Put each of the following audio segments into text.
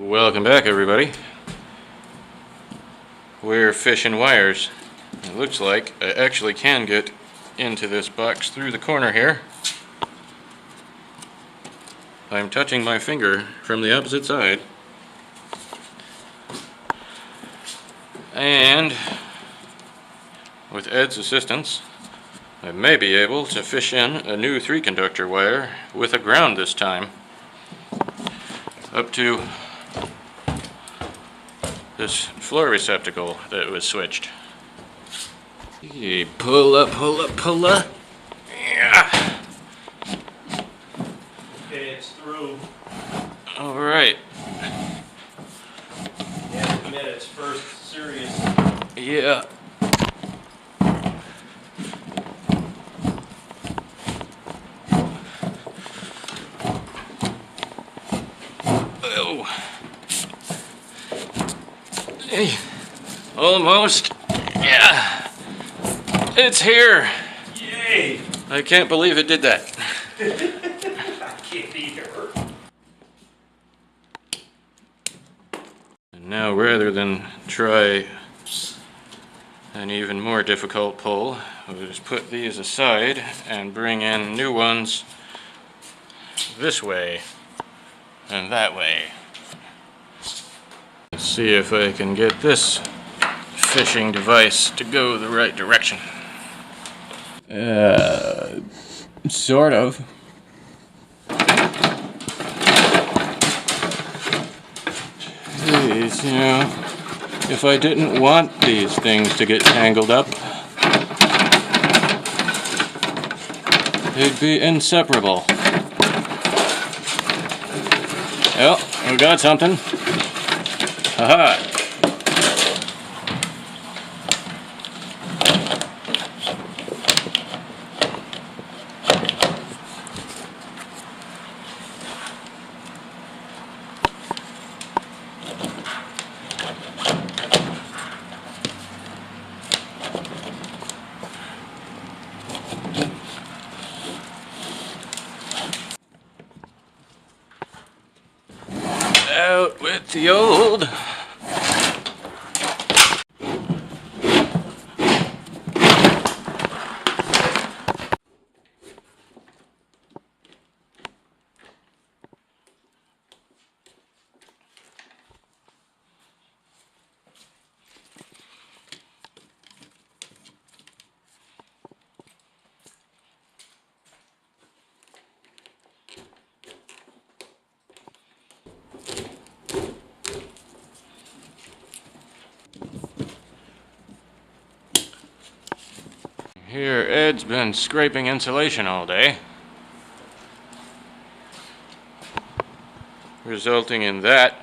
Welcome back, everybody. We're fishing wires. It looks like I actually can get into this box through the corner here. I'm touching my finger from the opposite side. And with Ed's assistance, I may be able to fish in a new 3-conductor wire with a ground this time up to this floor receptacle that was switched. Pull up, pull up, pull up. Yeah. Okay, it's through. All right. Yeah, commit its first serious. Yeah. Oh. Hey. Almost. Yeah. It's here. Yay! I can't believe it did that. I can't either. And now, rather than try an even more difficult pull, we'll just put these aside and bring in new ones this way and that way. Let's see if I can get this fishing device to go the right direction. Sort of. Geez, you know, if I didn't want these things to get tangled up, they'd be inseparable. Oh, we got something. Haha. Out with the old. Here, Ed's been scraping insulation all day, resulting in that.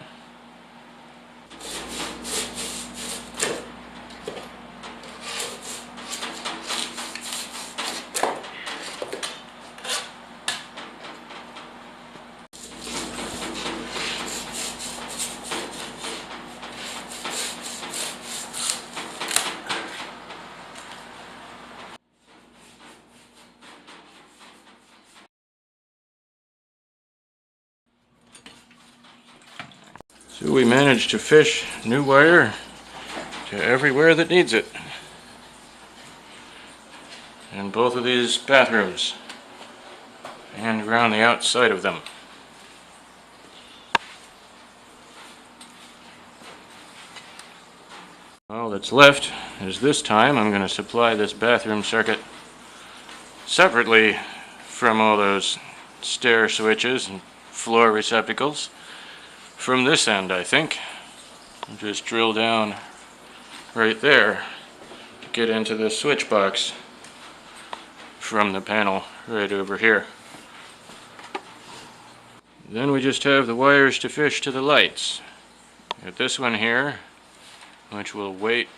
So we managed to fish new wire to everywhere that needs it. In both of these bathrooms and around the outside of them. All that's left is this time I'm going to supply this bathroom circuit separately from all those stair switches and floor receptacles. From this end, I think. I'll just drill down right there to get into the switch box from the panel right over here. Then we just have the wires to fish to the lights. Got this one here, which will wait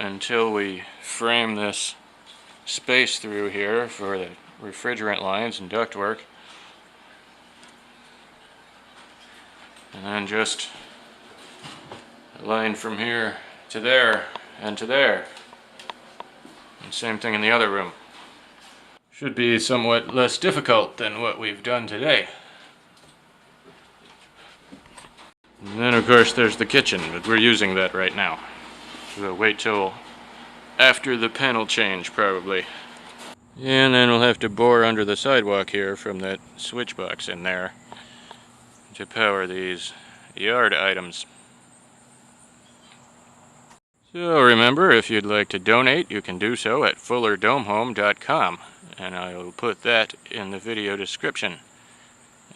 until we frame this space through here for the refrigerant lines and ductwork. And then just a line from here to there and to there. And same thing in the other room. Should be somewhat less difficult than what we've done today. And then of course there's the kitchen, but we're using that right now. We'll wait till after the panel change probably. And then we'll have to bore under the sidewalk here from that switch box in there to power these yard items. So remember, if you'd like to donate, you can do so at fullerdomehome.com, and I will put that in the video description.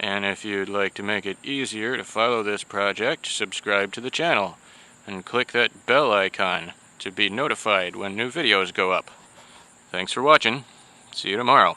And if you'd like to make it easier to follow this project, subscribe to the channel and click that bell icon to be notified when new videos go up. Thanks for watching. See you tomorrow.